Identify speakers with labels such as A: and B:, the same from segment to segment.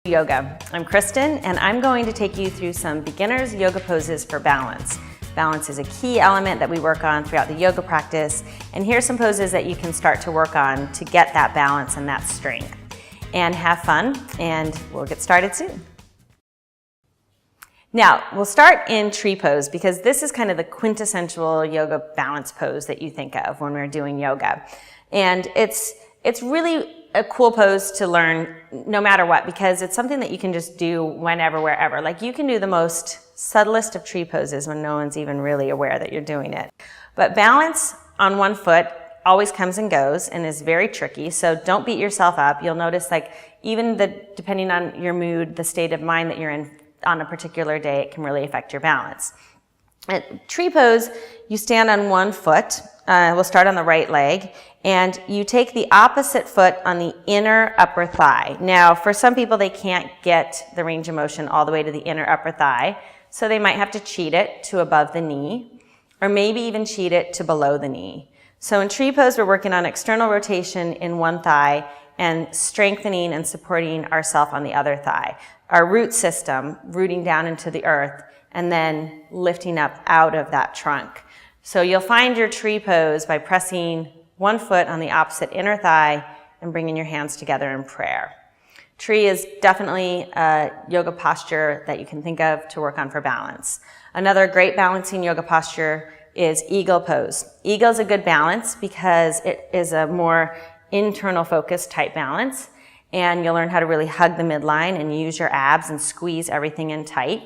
A: Yoga. I'm Kristen, and I'm going to take you through some beginner's yoga poses for balance. Balance is a key element that we work on throughout the yoga practice, and here's some poses that you can start to work on to get that balance and that strength. And have fun, and we'll get started soon. Now, we'll start in tree pose because this is kind of the quintessential yoga balance pose that you think of when we're doing yoga. And it's really a cool pose to learn no matter what, because it's something that you can just do whenever, wherever. Like, you can do the most subtlest of tree poses when no one's even really aware that you're doing it. But balance on one foot always comes and goes and is very tricky, so don't beat yourself up. You'll notice, like, even depending on your mood, the state of mind that you're in on a particular day, it can really affect your balance. At tree pose, you stand on one foot. We'll start on the right leg, and you take the opposite foot on the inner upper thigh. Now, for some people, they can't get the range of motion all the way to the inner upper thigh, so they might have to cheat it to above the knee, or maybe even cheat it to below the knee. So in tree pose, we're working on external rotation in one thigh and strengthening and supporting ourselves on the other thigh. Our root system, rooting down into the earth, and then lifting up out of that trunk. So you'll find your tree pose by pressing one foot on the opposite inner thigh and bringing your hands together in prayer. Tree is definitely a yoga posture that you can think of to work on for balance. Another great balancing yoga posture is eagle pose. Eagle is a good balance because it is a more internal focus type balance, and you'll learn how to really hug the midline and use your abs and squeeze everything in tight.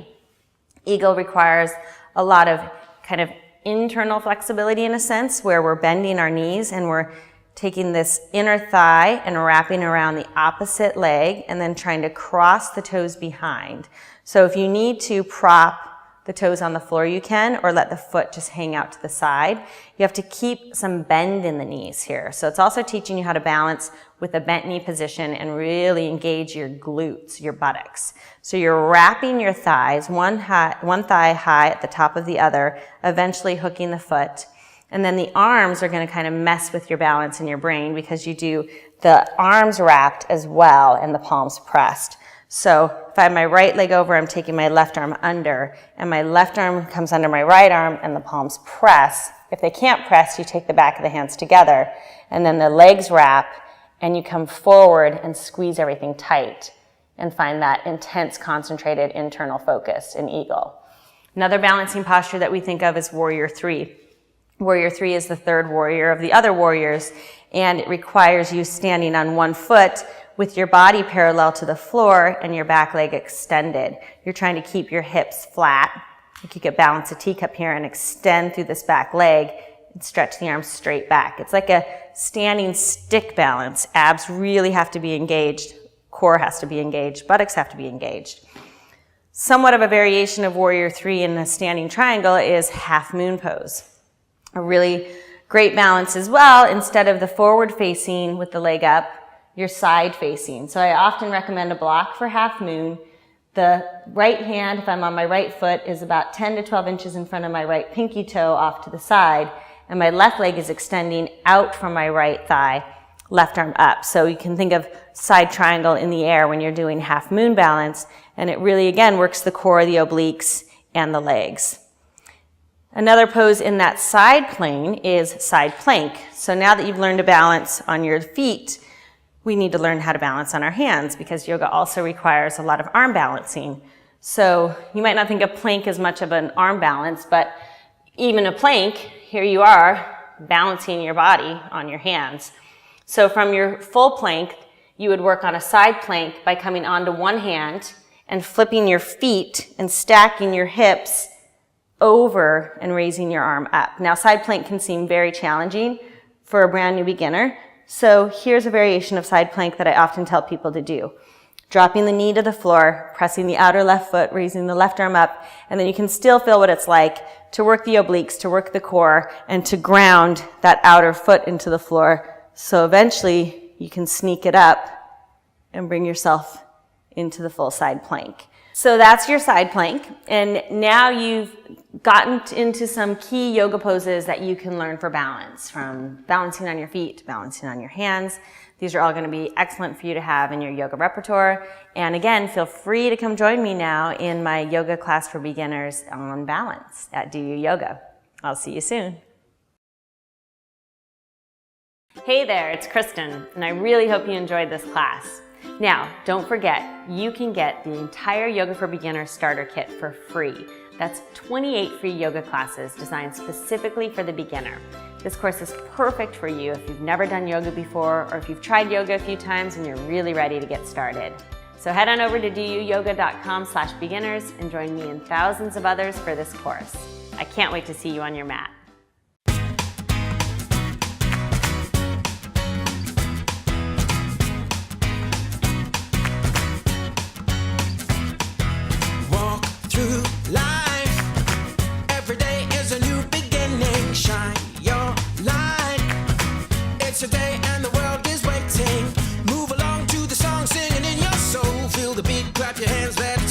A: Eagle requires a lot of kind of internal flexibility in a sense, where we're bending our knees and we're taking this inner thigh and wrapping around the opposite leg and then trying to cross the toes behind. So if you need to prop the toes on the floor, you can, or let the foot just hang out to the side. You have to keep some bend in the knees here. So it's also teaching you how to balance with a bent knee position and really engage your glutes, your buttocks. So you're wrapping your thighs, one thigh high at the top of the other, eventually hooking the foot. And then the arms are going to kind of mess with your balance in your brain because you do the arms wrapped as well and the palms pressed. So if I have my right leg over, I'm taking my left arm under, and my left arm comes under my right arm and the palms press. If they can't press, you take the back of the hands together, and then the legs wrap, and you come forward and squeeze everything tight and find that intense, concentrated internal focus in eagle. Another balancing posture that we think of is warrior three. Warrior three is the third warrior of the other warriors, and it requires you standing on one foot with your body parallel to the floor and your back leg extended. You're trying to keep your hips flat. Like you could balance a teacup here and extend through this back leg and stretch the arms straight back. It's like a standing stick balance. Abs really have to be engaged. Core has to be engaged. Buttocks have to be engaged. Somewhat of a variation of warrior three in the standing triangle is half moon pose. A really great balance as well. Instead of the forward facing with the leg up, you're side facing. So I often recommend a block for half moon. The right hand, if I'm on my right foot, is about 10 to 12 inches in front of my right pinky toe off to the side, and my left leg is extending out from my right thigh, left arm up. So you can think of side triangle in the air when you're doing half moon balance, and it really, again, works the core, the obliques, and the legs. Another pose in that side plane is side plank. So now that you've learned to balance on your feet, we need to learn how to balance on our hands because yoga also requires a lot of arm balancing. So you might not think of plank as much of an arm balance, but even a plank, here you are balancing your body on your hands. So from your full plank, you would work on a side plank by coming onto one hand and flipping your feet and stacking your hips over and raising your arm up. Now, side plank can seem very challenging for a brand new beginner. So here's a variation of side plank that I often tell people to do. Dropping the knee to the floor, pressing the outer left foot, raising the left arm up, and then you can still feel what it's like to work the obliques, to work the core, and to ground that outer foot into the floor. So eventually you can sneak it up and bring yourself into the full side plank. So that's your side plank, and now you've gotten into some key yoga poses that you can learn for balance, from balancing on your feet to balancing on your hands. These are all going to be excellent for you to have in your yoga repertoire. And again, feel free to come join me now in my yoga class for beginners on balance at Do You Yoga. I'll see you soon. Hey there, it's Kristen, and I really hope you enjoyed this class. Now, don't forget, you can get the entire Yoga for Beginners starter kit for free. That's 28 free yoga classes designed specifically for the beginner. This course is perfect for you if you've never done yoga before, or if you've tried yoga a few times and you're really ready to get started. So head on over to doyouyoga.com/beginners and join me and thousands of others for this course. I can't wait to see you on your mat.
B: Walk through life. Every day is a new beginning. Shine your light. It's a day and the world is waiting. Move along to the song, singing in your soul. Feel the beat, clap your hands, let it